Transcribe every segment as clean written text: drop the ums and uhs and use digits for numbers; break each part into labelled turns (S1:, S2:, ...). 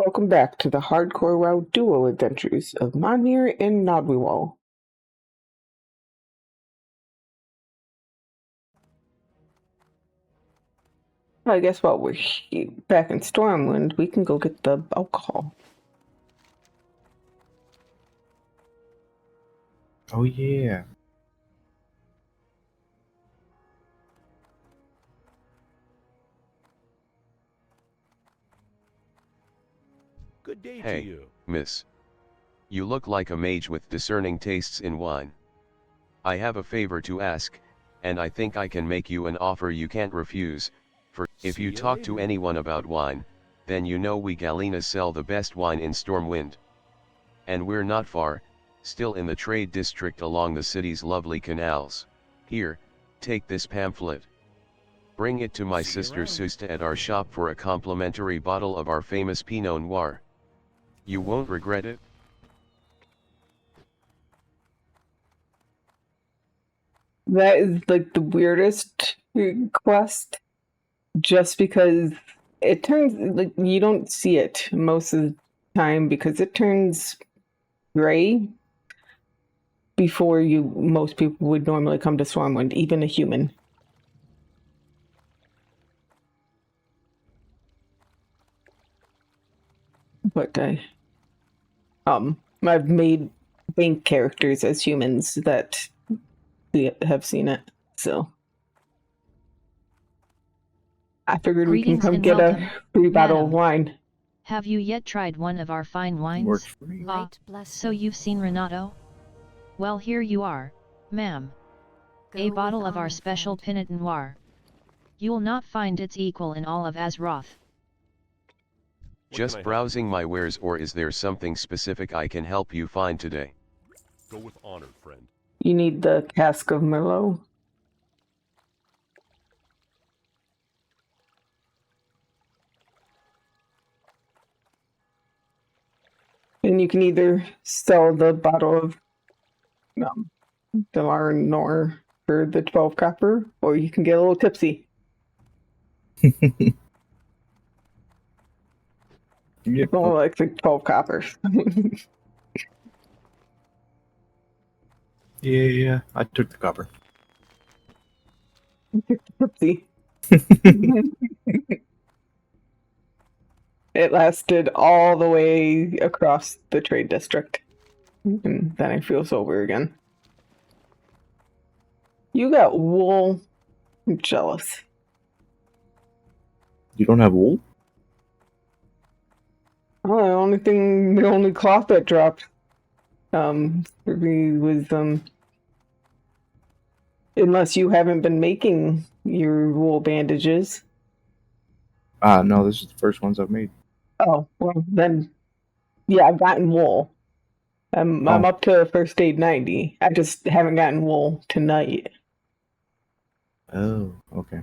S1: Welcome back to the Hardcore WoW duo adventures of Monmir and Gnodwewoll. I guess while we're back in Stormwind, we can go get the alcohol.
S2: Oh yeah.
S3: Good day
S4: Hey,
S3: to you.
S4: miss. You look like a mage with discerning tastes in wine. I have a favor to ask, and I think I can make you an offer you can't refuse, for if
S3: See
S4: you
S3: you
S4: talk to
S3: later.
S4: anyone about wine, then you know we Galenas sell the best wine in Stormwind. And we're not far, still in the trade district along the city's lovely canals. Here, take this pamphlet. Bring it to my
S3: See you
S4: sister
S3: around.
S4: Susta at our shop for a complimentary bottle of our famous Pinot Noir. You won't regret it.
S1: That is like the weirdest quest, just because it turns, like, you don't see it most of the time because it turns gray before most people would normally come to Stormwind, even a human. But I've made bank characters as humans that have seen it, so I figured we can
S5: Greetings
S1: come
S5: and
S1: get
S5: welcome,
S1: a free bottle of
S5: madam.
S1: wine.
S5: Have you yet tried one of our fine
S2: Works
S5: wines?
S2: for me.
S5: Ah, so you've seen Renato? Well, here you are, ma'am. A bottle of our special Pinot Noir. You'll not find its equal in all of Azeroth.
S3: What
S4: Just
S3: can I help
S4: browsing my wares, or is there something specific I can help you find today?
S3: you? Go with honor, friend.
S1: You need the cask of Merlot. And you can either sell the bottle of Delar Nor for the 12 copper, or you can get a little tipsy.
S2: Yeah.
S1: It's only like 12 coppers.
S2: Yeah. I took the copper.
S1: Tipsy. It lasted all the way across the trade district. And then I feel sober again. You got wool. I'm jealous.
S2: You don't have wool?
S1: Oh, the only cloth that dropped, for me was, unless you haven't been making your wool bandages.
S2: No, this is the first ones I've made.
S1: Oh, well, then, yeah, I've gotten wool. I'm
S2: Oh.
S1: up to first aid 90. I just haven't gotten wool tonight.
S2: Oh, okay.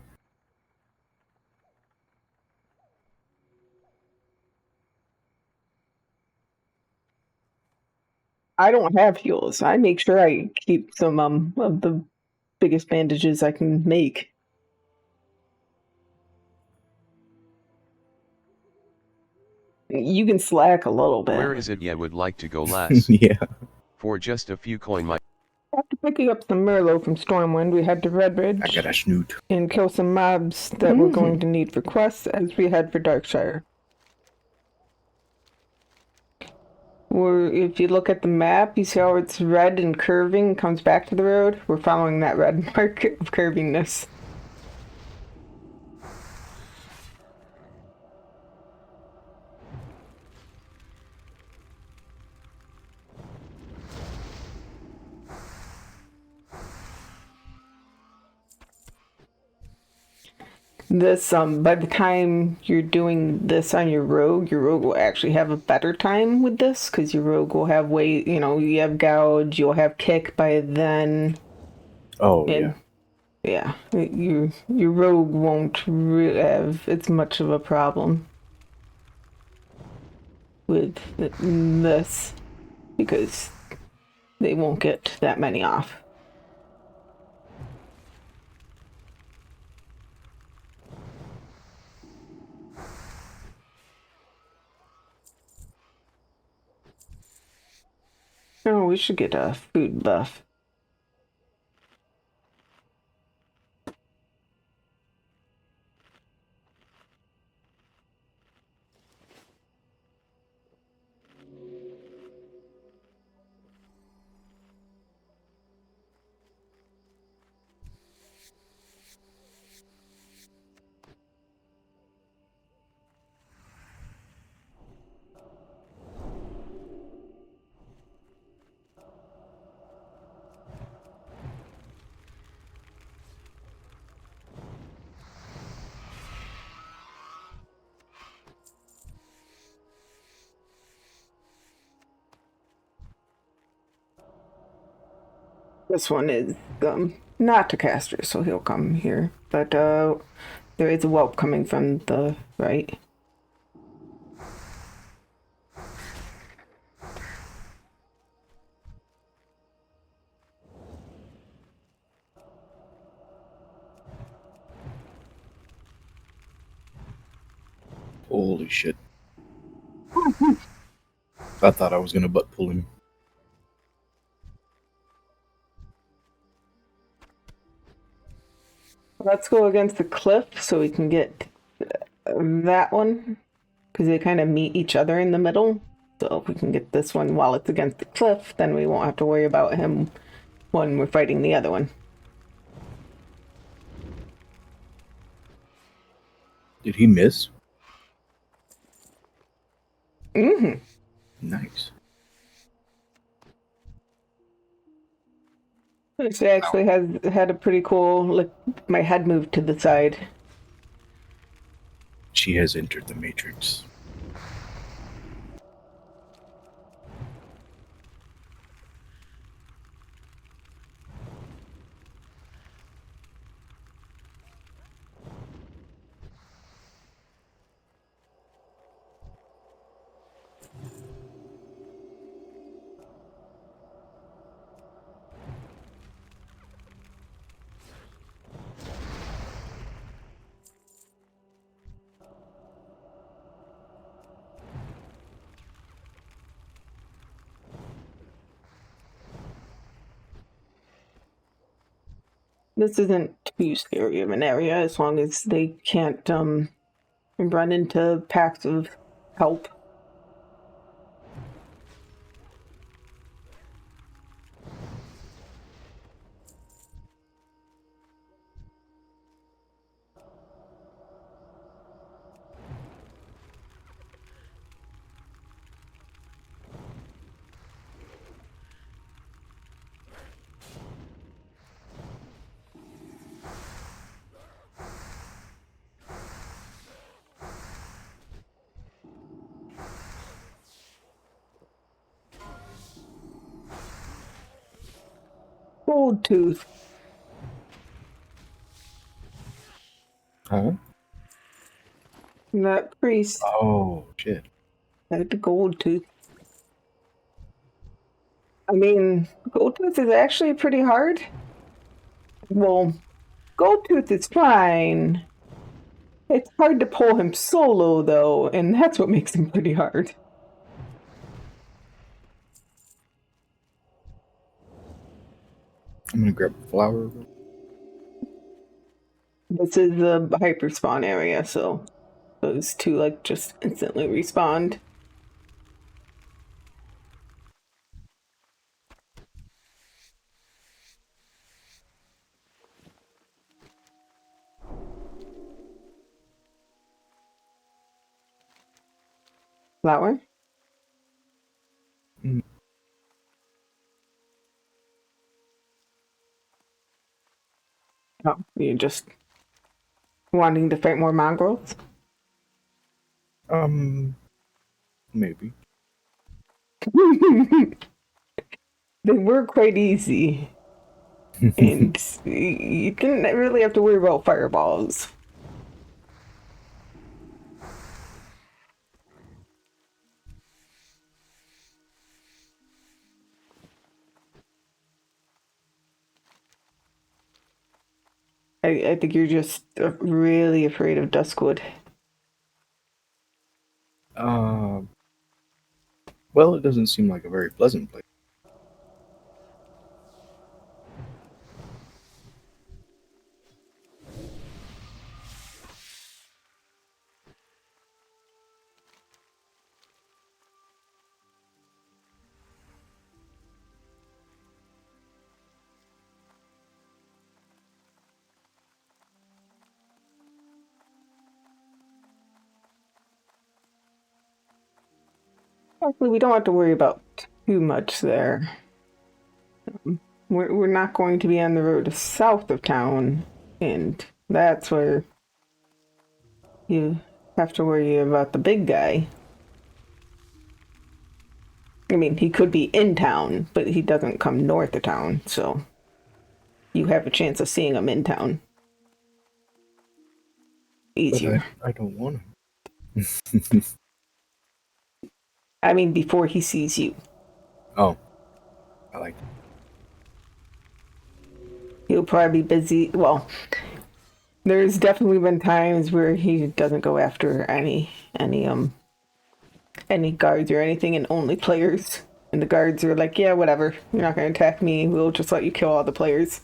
S1: I don't have heals. I make sure I keep some of the biggest bandages I can make. You can slack a little bit.
S4: Where is it you would like to go, lass?
S2: Yeah.
S4: For just a few coin, my
S1: After picking up some Merlot from Stormwind, we head to Redridge
S2: I got a snoot.
S1: and kill some mobs that we're going to need for quests as we head for Darkshire. If you look at the map, you see how it's red and curving, comes back to the road? We're following that red mark of curvingness. This, by the time you're doing this on your rogue will actually have a better time with this, because your rogue will have you have gouge, you'll have kick by then.
S2: Oh,
S1: And yeah, your rogue won't really have it's much of a problem with this, because they won't get that many off. Oh, we should get a food buff. This one is not a caster, so he'll come here. But there is a whelp coming from the right.
S2: Holy shit. I thought I was gonna butt pull him.
S1: Let's go against the cliff so we can get that one, because they kind of meet each other in the middle. So if we can get this one while it's against the cliff, then we won't have to worry about him when we're fighting the other one.
S2: Did he miss?
S1: Mm-hmm.
S2: Nice.
S1: Which actually has had a pretty cool, like, my head moved to the side.
S2: She has entered the Matrix.
S1: This isn't too scary of an area as long as they can't run into packs of help. Gold tooth.
S2: Huh?
S1: That priest
S2: Oh, shit.
S1: had the gold tooth. I mean, gold tooth is actually pretty hard. Well, gold tooth is fine. It's hard to pull him solo though, and that's what makes him pretty hard.
S2: I'm gonna grab a flower.
S1: This is the hyper spawn area, so those two like just instantly respawned. Flower?
S2: Mm.
S1: Oh, you're just wanting to fight more mongrels?
S2: Maybe.
S1: They were quite easy. And you didn't really have to worry about fireballs. I think you're just really afraid of Duskwood.
S2: Well, it doesn't seem like a very pleasant place.
S1: Actually, we don't have to worry about too much there. We're not going to be on the road south of town, and that's where you have to worry about the big guy. I mean, he could be in town, but he doesn't come north of town, so you have a chance of seeing him in town. Easier.
S2: But I don't want him.
S1: I mean, before he sees you.
S2: Oh. I like that.
S1: He'll probably be busy. Well, there's definitely been times where he doesn't go after any guards or anything, and only players. And the guards are like, yeah, whatever. You're not going to attack me. We'll just let you kill all the players.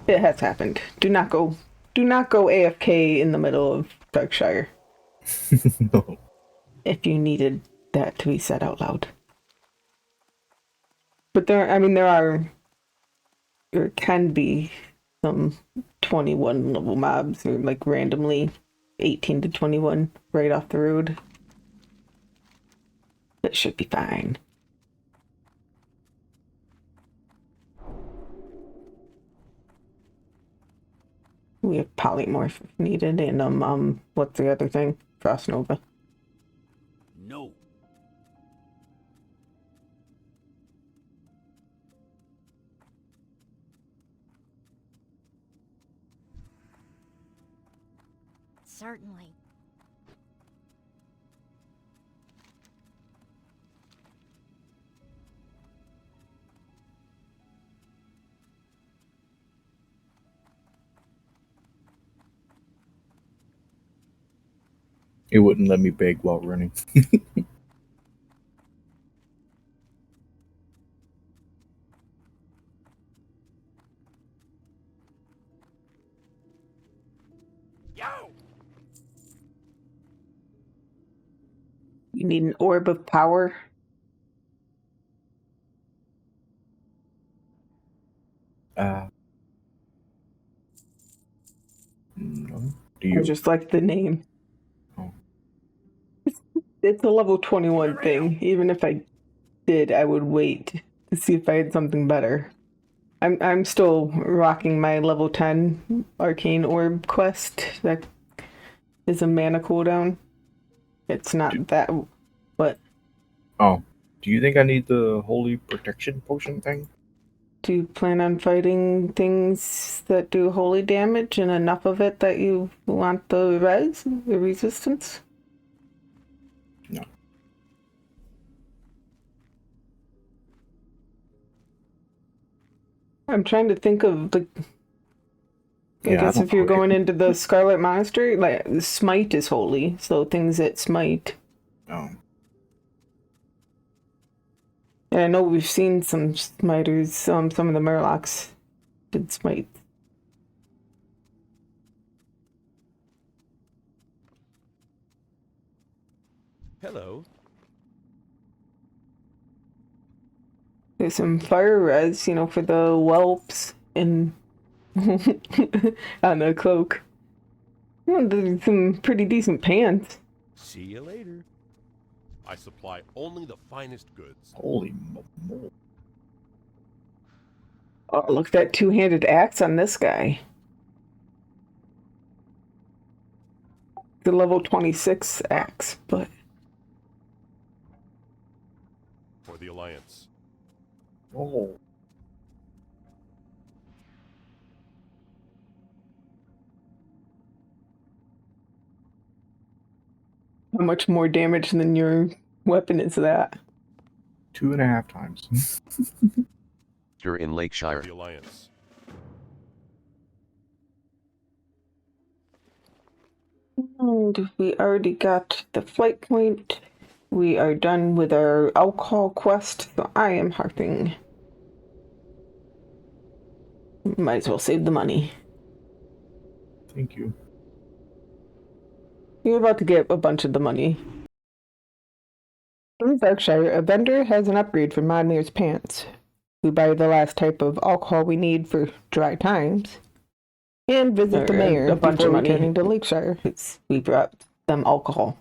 S1: It has happened. Do not go AFK in the middle of Darkshire.
S2: No.
S1: If you needed that to be said out loud. But there can be some 21 level mobs, or like randomly 18 to 21 right off the road. That should be fine. We have polymorph if needed, and what's the other thing? Frost Nova.
S3: No.
S6: Certainly.
S2: It wouldn't let me beg while running.
S3: Yo!
S1: You need an orb of power.
S2: No. Do
S1: I
S2: you?
S1: just like the name.
S2: Oh.
S1: It's a level 21 thing. Even if I did, I would wait to see if I had something better. I'm still rocking my level 10 arcane orb quest. That is a mana cooldown. It's not that, but
S2: Oh. Do you think I need the holy protection potion thing?
S1: do you plan on fighting things that do holy damage and enough of it that you want the resistance?
S2: No.
S1: I'm trying to think of I
S2: Yeah,
S1: guess
S2: I don't
S1: if you're
S2: know.
S1: going into the Scarlet Monastery, like smite is holy, so things that smite.
S2: Oh.
S1: And I know we've seen some smiters, some of the Murlocs did smite.
S3: Hello.
S1: There's some fire res, for the whelps and on the cloak. There's some pretty decent pants.
S3: See you later. I supply only the finest goods.
S2: Holy mo.
S1: Oh, look at that two-handed axe on this guy. The level 26 axe, but
S3: For the Alliance.
S2: Oh.
S1: how much more damage than your weapon is that?
S2: 2.5 times.
S4: You're in
S3: For
S4: Lakeshire.
S3: the Alliance.
S1: And we already got the flight point. We are done with our alcohol quest, so I am harping. Might as well save the money.
S2: Thank you.
S1: You're about to get a bunch of the money. In Berkshire, a vendor has an upgrade for Monmir's pants. We buy the last type of alcohol we need for dry times. And visit the mayor
S5: a bunch of money.
S1: returning to Lakeshire. We brought them alcohol.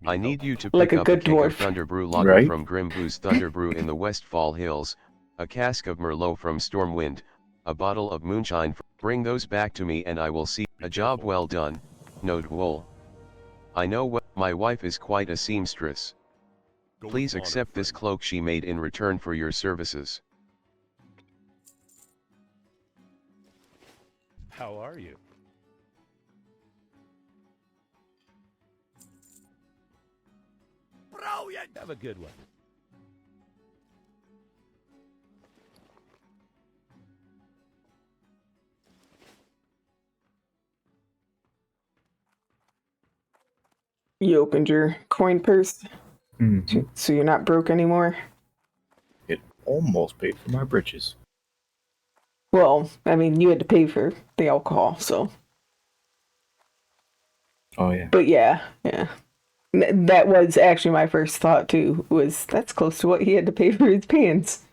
S4: I need you to
S1: Like
S4: pick
S1: a
S4: up a
S1: good
S4: keg of
S1: dwarf.
S4: Thunderbrew lager
S2: Right?
S4: from Grimboo's Thunderbrew in the Westfall Hills, a cask of Merlot from Stormwind, a bottle of moonshine. Bring those back to me and I will see. A job well done, Gnodwewoll. I know my wife is quite a seamstress.
S3: Go with
S4: Please
S3: honor,
S4: accept this
S3: friend.
S4: cloak she made in return for your services.
S3: How are you? Brilliant! Have a good one.
S1: You opened your coin purse,
S2: Mm-hmm.
S1: so you're not broke anymore.
S2: It almost paid for my britches.
S1: Well, I mean, you had to pay for the alcohol, so.
S2: Oh yeah.
S1: But yeah. That was actually my first thought too. Was that's close to what he had to pay for his pants.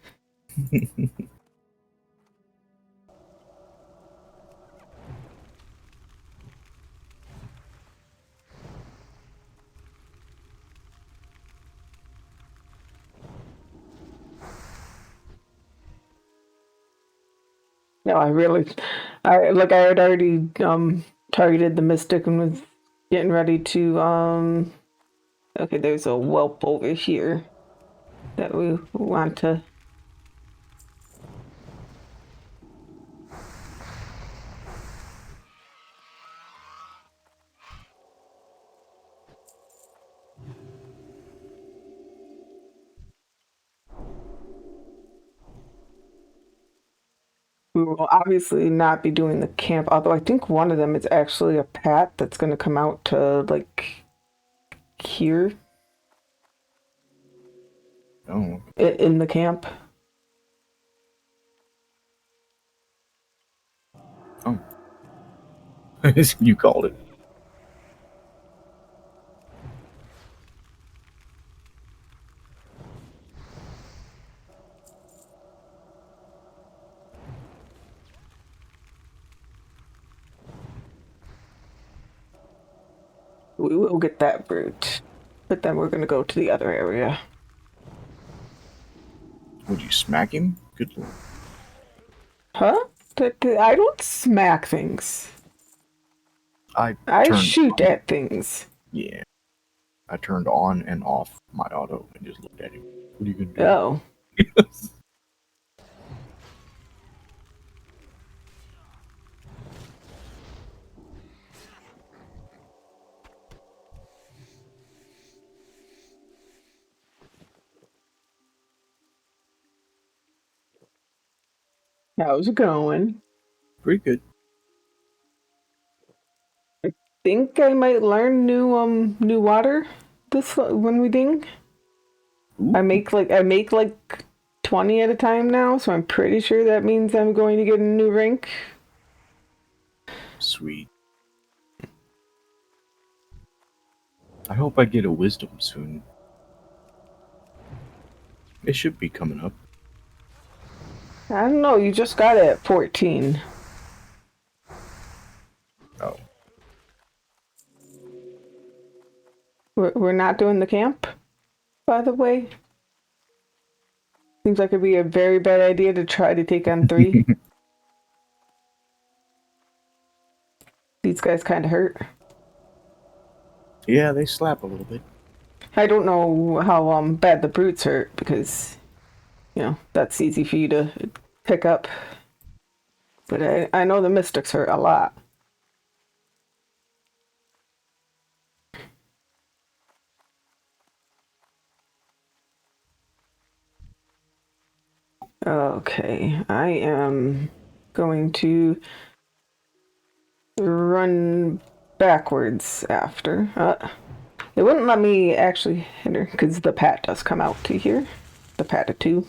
S1: No, I had already targeted the mystic and was getting ready to okay, there's a whelp over here that we want to. We will obviously not be doing the camp, although I think one of them is actually a pat that's going to come out to like here
S2: Oh.
S1: in the camp.
S2: Oh. You called it.
S1: We will get that brute, but then we're going to go to the other area.
S2: Would you smack him? Good lord.
S1: Huh? I don't smack things.
S2: I
S1: I
S2: turned
S1: shoot
S2: on,
S1: at things.
S2: yeah. I turned on and off my auto and just looked at him. What are you gonna do?
S1: Oh. How's it going?
S2: Pretty good.
S1: Think I might learn new water this when we ding.
S2: Ooh,
S1: I make like 20 at a time now, so I'm pretty sure that means I'm going to get a new rank.
S2: sweet. I hope I get a wisdom soon. It should be coming up.
S1: I don't know, you just got it at 14.
S2: Oh.
S1: We're not doing the camp, by the way. Seems like it'd be a very bad idea to try to take on 3. These guys kind of hurt.
S2: Yeah, they slap a little bit.
S1: I don't know how bad the brutes hurt because, that's easy for you to pick up. But I know the mystics hurt a lot. Okay, I am going to run backwards after. It wouldn't let me actually hit her because the pat does come out to here. The pat of 2.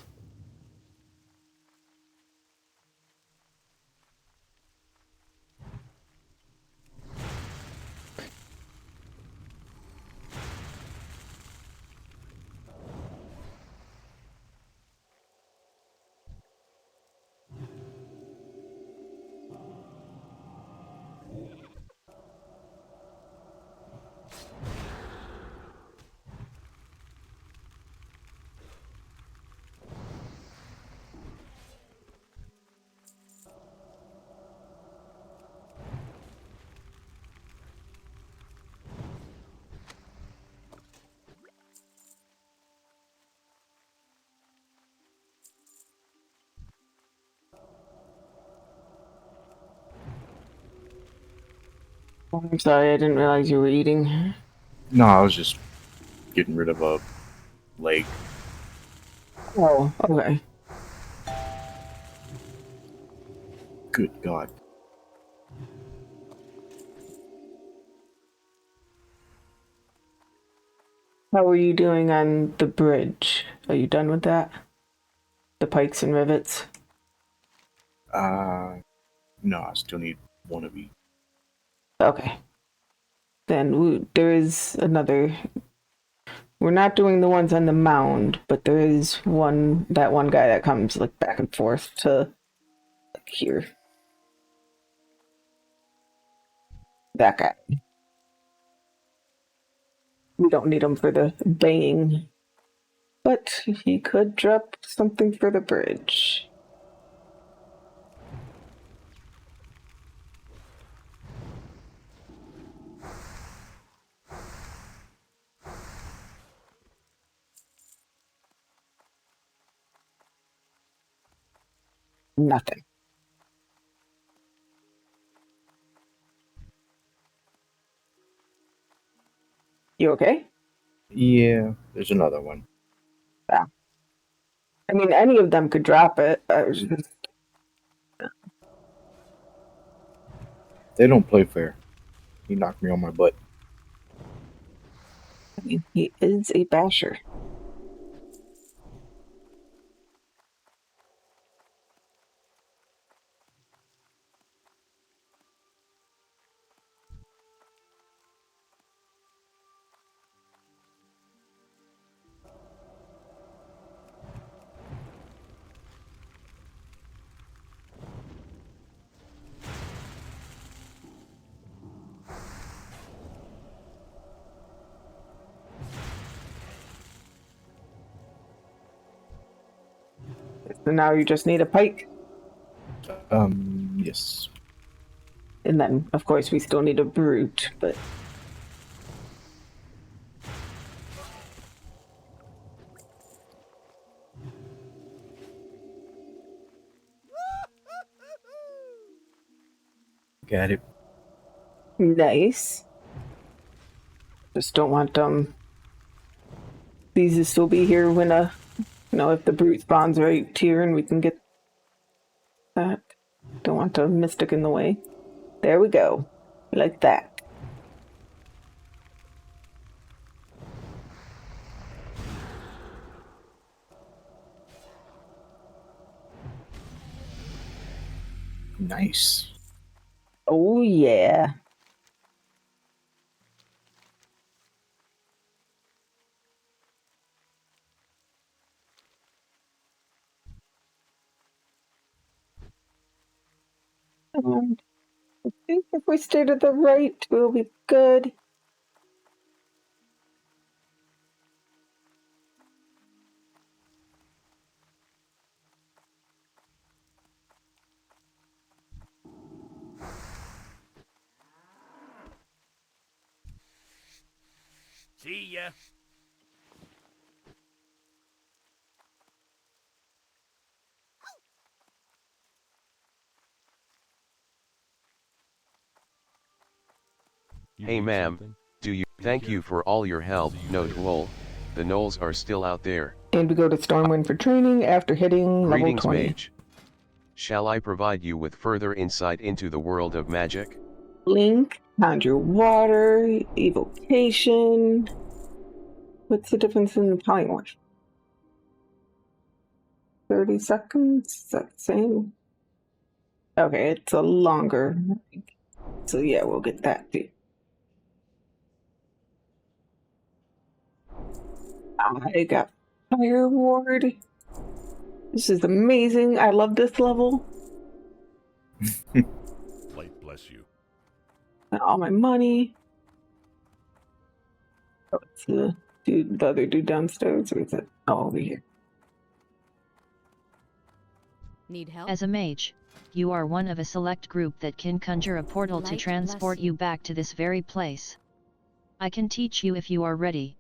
S1: I'm sorry, I didn't realize you were eating.
S2: No, I was just getting rid of a leg.
S1: Oh, okay.
S2: Good God.
S1: How are you doing on the bridge? Are you done with that? The pikes and rivets?
S2: No, I still need one of each.
S1: Okay. Then there is another. We're not doing the ones on the mound, but there is that one guy that comes like back and forth to like here. That guy. We don't need him for the baying, but he could drop something for the bridge. Nothing. You okay?
S2: Yeah, there's another one.
S1: Yeah. I mean, any of them could drop it. I was just,
S2: They don't play fair. He knocked me on my butt.
S1: I mean, he is a basher. So now you just need a pike.
S2: Yes.
S1: And then, of course, we still need a brute, but
S2: Got it.
S1: nice. Just don't want these to still be here when if the brute spawns right here and we can get that. Don't want a mystic in the way. There we go. Like that.
S2: Nice.
S1: Oh yeah. I think if we stay to the right, we'll be good.
S3: See ya.
S4: Hey ma'am, thank you for all your help, Gnodwewoll. The gnolls are still out there.
S1: And we go to Stormwind for training after hitting level
S4: Greetings
S1: 20.
S4: mage. Shall I provide you with further insight into the world of magic?
S1: Link, conjure water, evocation. What's the difference in the polymorph? 30 seconds? Is that the same? Okay, it's a longer. So yeah, we'll get that too. I got Fire Ward. This is amazing. I love this level.
S3: Light bless you.
S1: Got all my money. Oh, it's the other dude downstairs, or is it? Oh, over here.
S6: Need help?
S5: As a mage, you are one of a select group that can conjure a portal to
S6: Light
S5: transport
S6: bless
S5: you back to this very place. I can teach you if you are ready.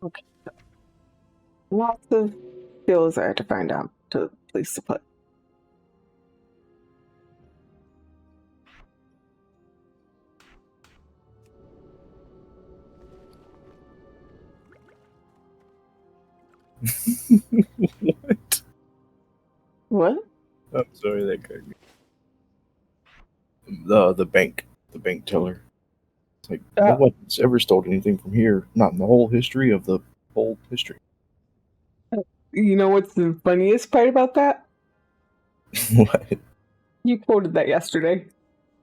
S1: Okay. Lots of skills I had to find out to place to put.
S2: What?
S1: What?
S2: I'm sorry, that got me. The bank teller. It's like no one's ever stole anything from here. Not in the whole history of the whole history.
S1: You know what's the funniest part about that?
S2: What?
S1: You quoted that yesterday.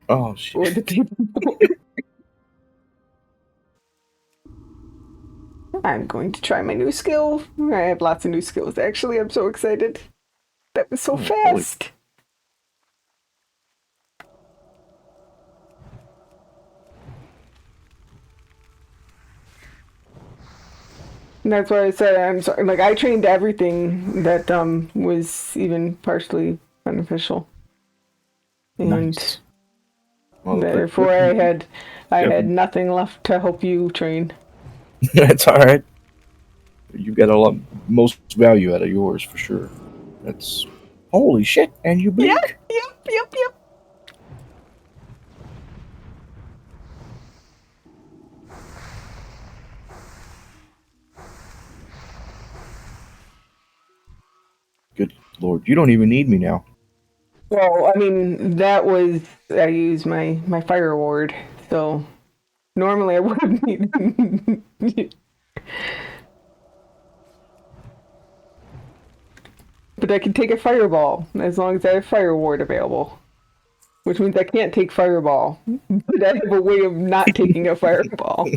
S2: Oh
S1: Or
S2: shit!
S1: the day before. I'm going to try my new skill. I have lots of new skills, actually. I'm so excited. That was so
S2: Oh, holy-
S1: fast. And that's why I said I'm sorry. Like, I trained everything that was even partially beneficial. And
S2: Nice. Well,
S1: therefore I had nothing left to help you train.
S2: That's all right. You got a lot most value out of yours for sure. That's holy shit! And you blink.
S1: Yep.
S2: Good lord, you don't even need me now.
S1: Well, I mean, that was I used my fire ward, so normally I would need. But I can take a fireball as long as I have fire ward available. Which means I can't take fireball. But I have a way of not taking a fireball.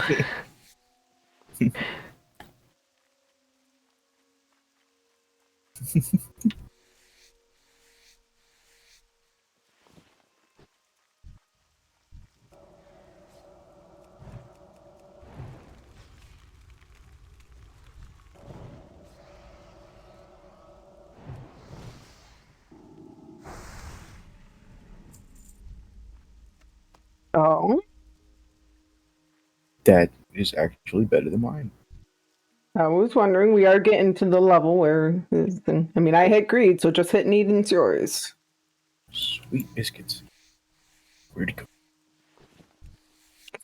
S1: Oh.
S2: That is actually better than mine.
S1: I was wondering, we are getting to the level where I mean I hit greed, so just hit need and it's yours.
S2: Sweet biscuits. Where'd it go?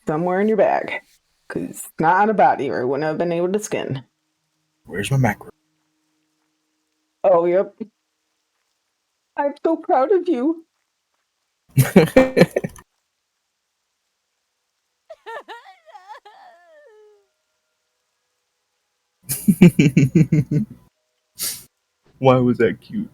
S1: Somewhere in your bag. Cause it's not on a body or I wouldn't have been able to skin.
S2: Where's my macro?
S1: Oh, yep. I'm so proud of you.
S2: Why was that cute?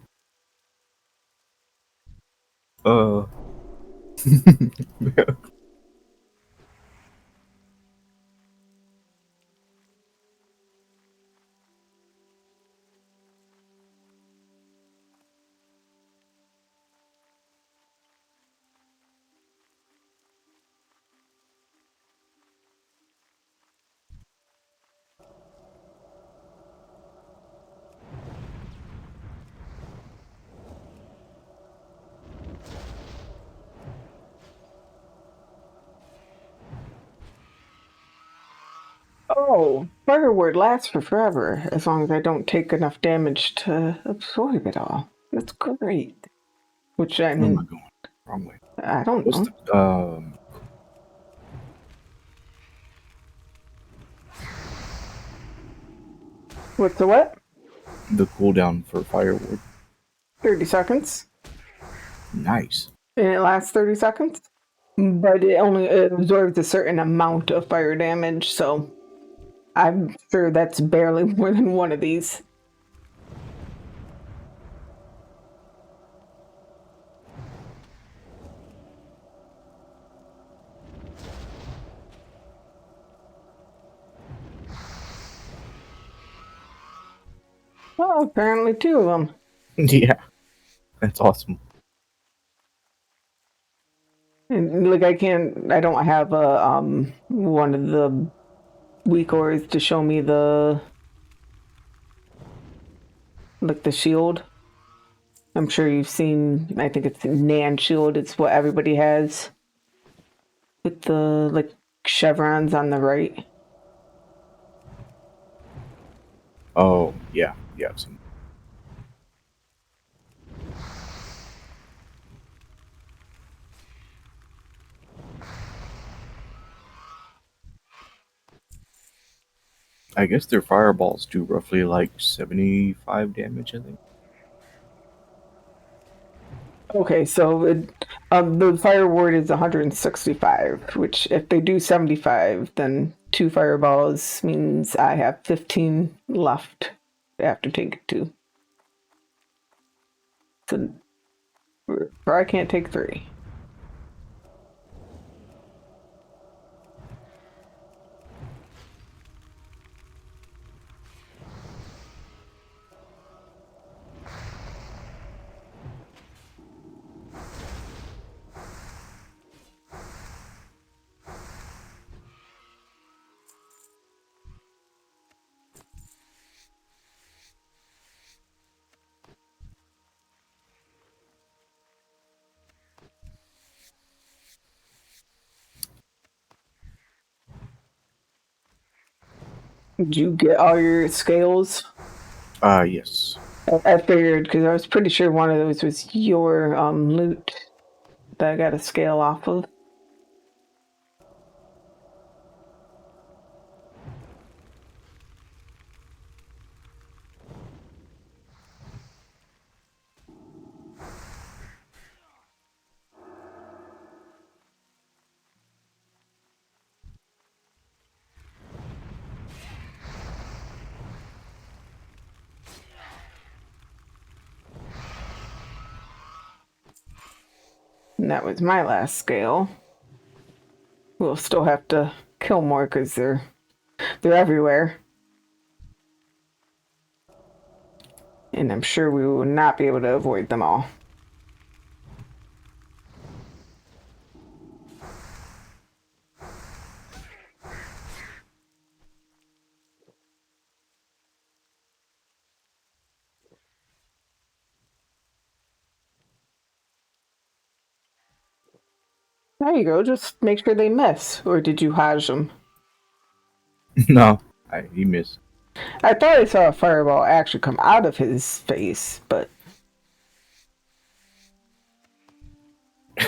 S1: Oh, fire ward lasts for forever as long as I don't take enough damage to absorb it all. That's great. Which I
S2: Where am I
S1: mean,
S2: going? Wrong way.
S1: I don't
S2: What's
S1: know.
S2: the
S1: What's the what?
S2: the cooldown for Fireward?
S1: 30 seconds.
S2: Nice.
S1: And it lasts 30 seconds. But it only absorbs a certain amount of fire damage, so I'm sure that's barely more than one of these. Oh, apparently two of them.
S2: Yeah, that's awesome.
S1: And like I don't have a one of the weak ores to show me the shield. I'm sure you've seen. I think it's Nan shield. It's what everybody has with the chevrons on the right.
S2: Oh, yeah. Yeah, I've seen. I guess their fireballs do roughly like 75 damage, I think.
S1: Okay, so the fire ward is 165, which if they do 75, then 2 fireballs means I have 15 left after take 2. So, or I can't take 3. Did you get all your scales?
S2: Yes.
S1: I figured because I was pretty sure one of those was your loot that I got a scale off of. And that was my last scale. We'll still have to kill more because they're everywhere. And I'm sure we will not be able to avoid them all. There you go. Just make sure they miss. Or did you hodge them?
S2: No, he missed.
S1: I thought I saw a fireball actually come out of his face, but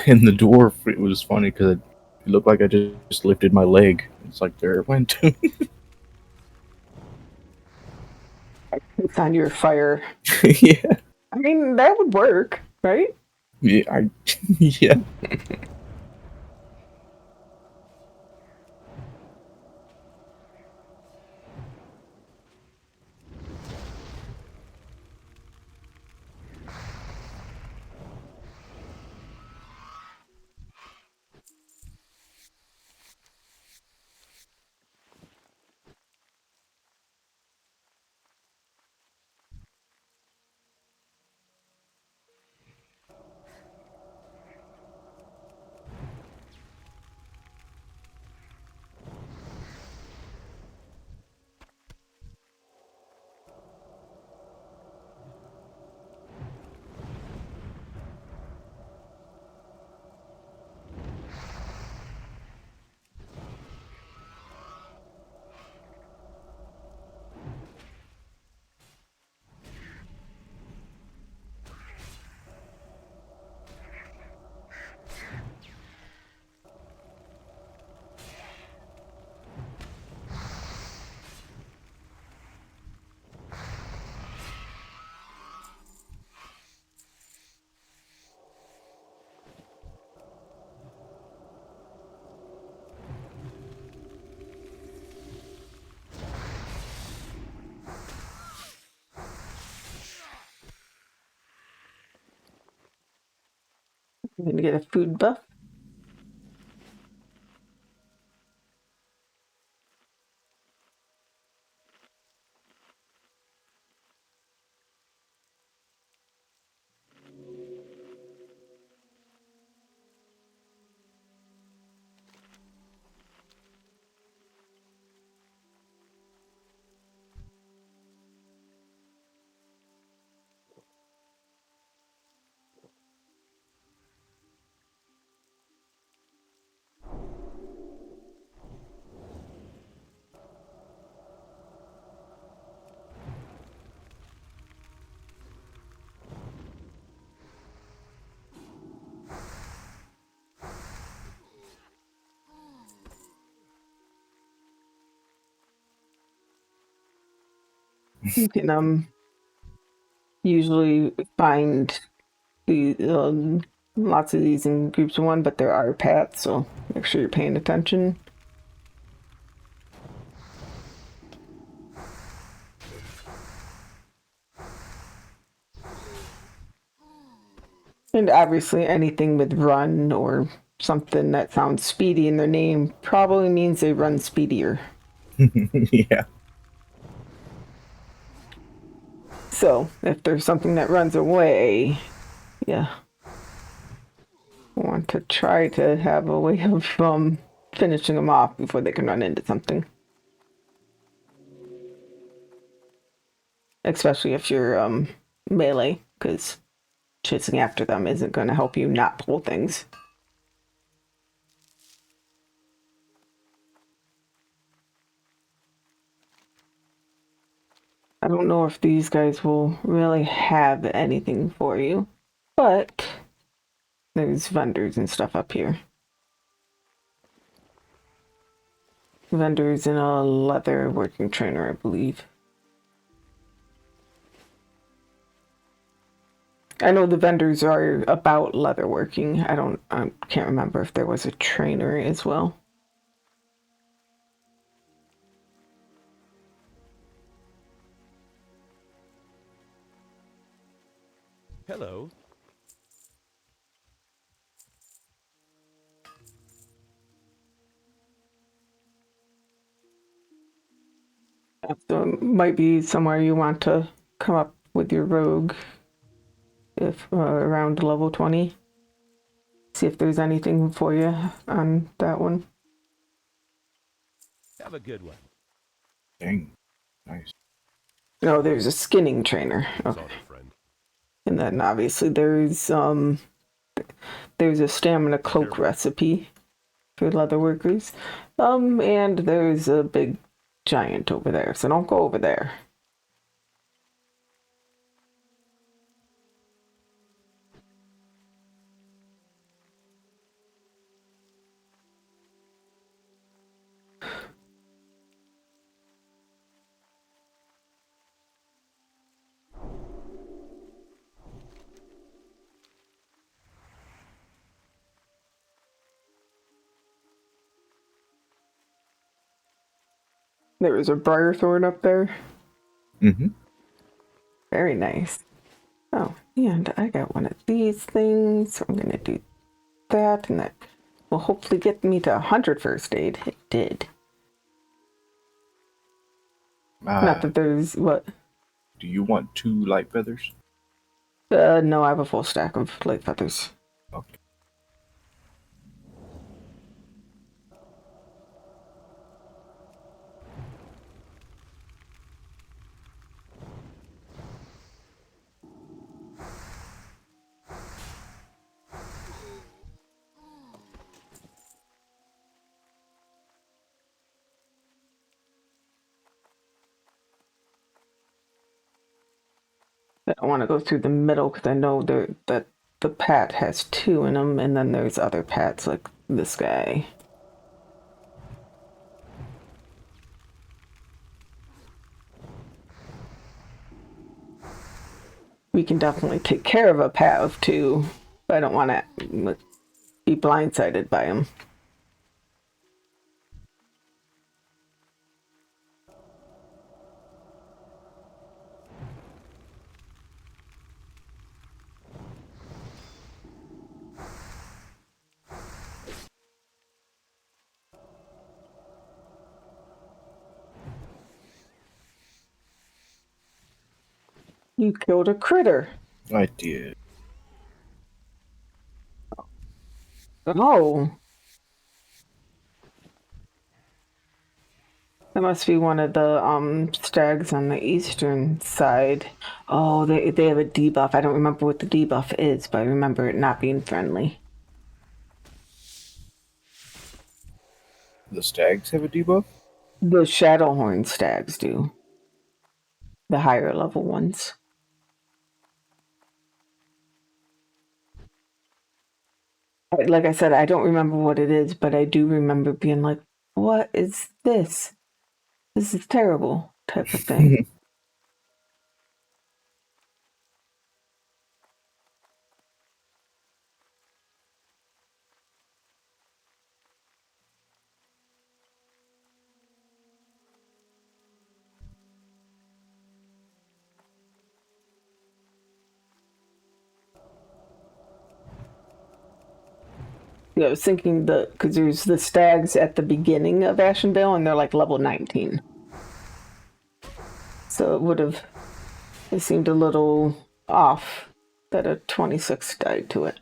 S2: And the dwarf, it was funny because it looked like I just lifted my leg. It's like, there it went.
S1: it's on your fire.
S2: Yeah.
S1: I mean, that would work, right?
S2: Yeah, yeah.
S1: I'm gonna get a food buff. You can usually find the lots of these in groups of one, but there are paths, so make sure you're paying attention. And obviously anything with run or something that sounds speedy in their name probably means they run speedier.
S2: Yeah.
S1: So if there's something that runs away, yeah, want to try to have a way of finishing them off before they can run into something. Especially if you're melee, because chasing after them isn't going to help you not pull things. I don't know if these guys will really have anything for you, but there's vendors and stuff up here. Vendors and a leather working trainer, I believe. I know the vendors are about leather working. I can't remember if there was a trainer as well.
S3: Hello.
S1: So it might be somewhere you want to come up with your rogue if around level 20. See if there's anything for you on that one.
S3: Have a good one.
S2: Dang. Nice.
S1: No, there's a skinning trainer. Okay.
S3: Sorry, friend.
S1: And then obviously there's a stamina cloak recipe for leather workers. And there's a big giant over there, so don't go over there. There was a briarthorn up there.
S2: Mm-hmm.
S1: Very nice. Oh, and I got one of these things, so I'm gonna do that, and that will hopefully get me to 100 first aid. It did. Not that there's what.
S2: Do you want 2 light feathers?
S1: No, I have a full stack of light feathers.
S2: Okay.
S1: I don't want to go through the middle because I know that the pat has 2 in them, and then there's other pats like this guy. We can definitely take care of a pat of 2, but I don't want to be blindsided by him. You killed a critter.
S2: I did.
S1: Oh. That must be one of the stags on the eastern side. Oh, they have a debuff. I don't remember what the debuff is, but I remember it not being friendly.
S2: The stags have a debuff?
S1: The Shadowhorn stags do. The higher level ones. Like I said, I don't remember what it is, but I do remember being like, what is this? This is terrible, type of thing. I was thinking because there's the stags at the beginning of Ashenvale, and they're like level 19. So it seemed a little off that a 26 died to it.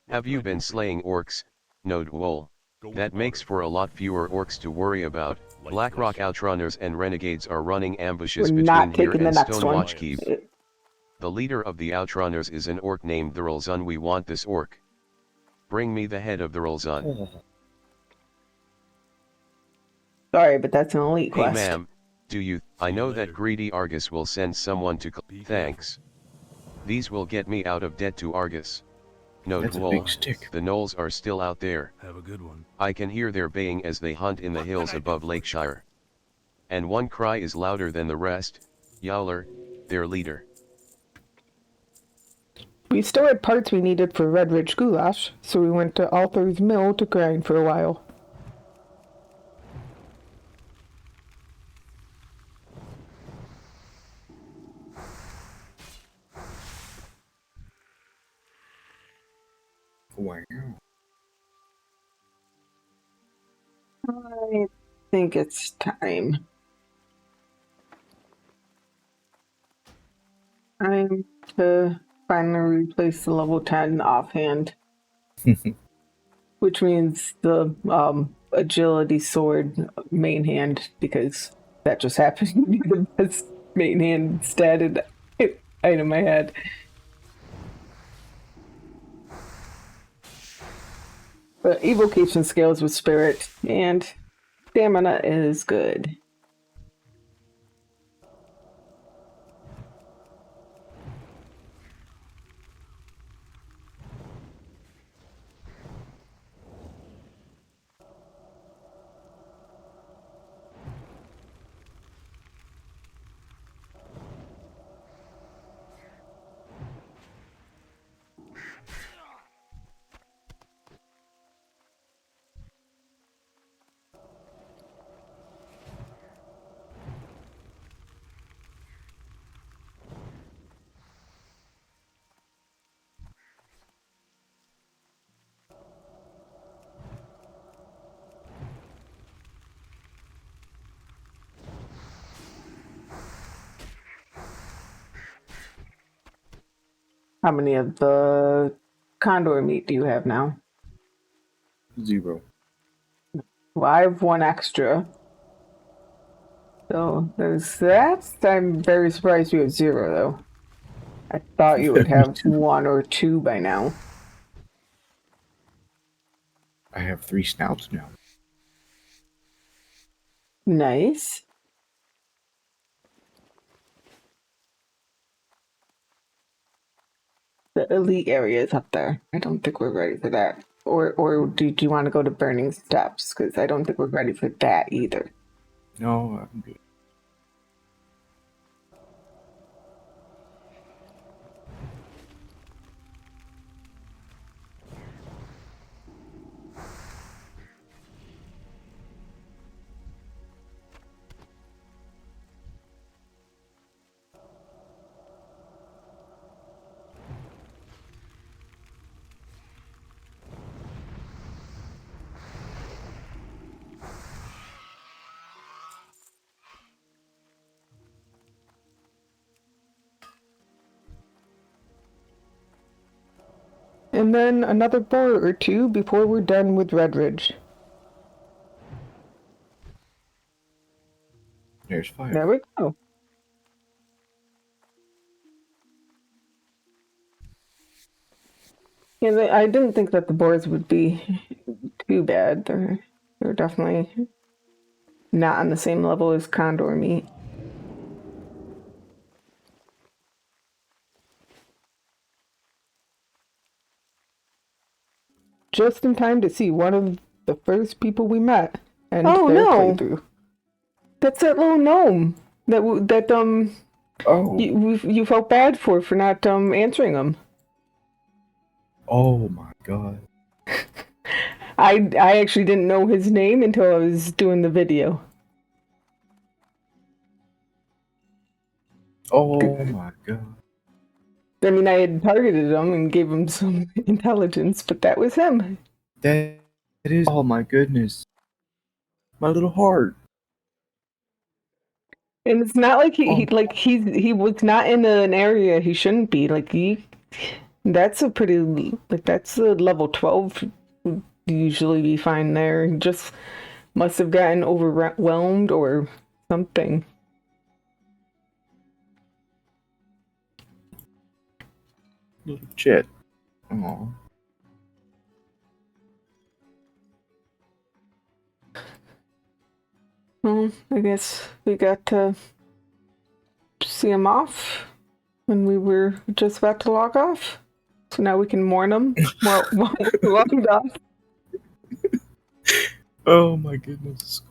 S4: Have you been slaying orcs, Gnodwewoll? That makes for a lot fewer orcs to worry about. Blackrock Outrunners and Renegades are running ambushes
S1: We're
S4: between
S1: not
S4: here
S1: taking the
S4: and
S1: next one.
S4: Stonewatch Keep. The leader of the Outrunners is an orc named the Rulzun. We want this orc. Bring me the head of the Rulzun.
S1: Sorry, but that's an elite
S4: Hey
S1: quest.
S4: ma'am, I know that greedy Argus will send someone to thanks. These will get me out of debt to Argus.
S2: That's a big stick.
S4: The gnolls are still out there.
S7: Have a good one.
S4: I can hear their baying as they hunt in the hills above Lakeshire. And one cry is louder than the rest, Yowler, their leader.
S1: We still had parts we needed for Redridge Goulash, so we went to Arthur's Mill to grind for a while.
S2: Wow.
S1: I think it's time. I'm to finally replace the level 10 offhand. Which means the agility sword main hand, because that just happened to be the best main hand statted item I had. But evocation scales with spirit, and stamina is good. How many of the condor meat do you have now?
S2: 0.
S1: Well, I have one extra. So there's that. I'm very surprised you have 0, though. I thought you would have 1 or 2 by now.
S2: I have 3 snouts now.
S1: Nice. The elite area is up there. I don't think we're ready for that. Or do you want to go to Burning Steps? Because I don't think we're ready for that either.
S2: No, I'm good.
S1: And then another boar or 2 before we're done with Redridge.
S2: There's 5.
S1: There we go. Yeah, I didn't think that the boars would be too bad. They're definitely not on the same level as condor meat. Just in time to see one of the first people we met end
S2: Oh,
S1: their
S2: no.
S1: playthrough. That's that little gnome that
S2: Oh.
S1: you felt bad for not answering him.
S2: Oh my god.
S1: I actually didn't know his name until I was doing the video.
S2: Oh my god.
S1: I mean, I had targeted him and gave him some intelligence, but that was him.
S2: That is. Oh my goodness. My little heart.
S1: And it's not like
S2: Oh.
S1: he was not in an area he shouldn't be. That's a pretty that's a level 12 would usually be fine there. He just must have gotten overwhelmed or something.
S2: Little Chet. Aw.
S1: Well, I guess we got to see him off when we were just about to log off. So now we can mourn him while we're logged off.
S2: Oh my goodness.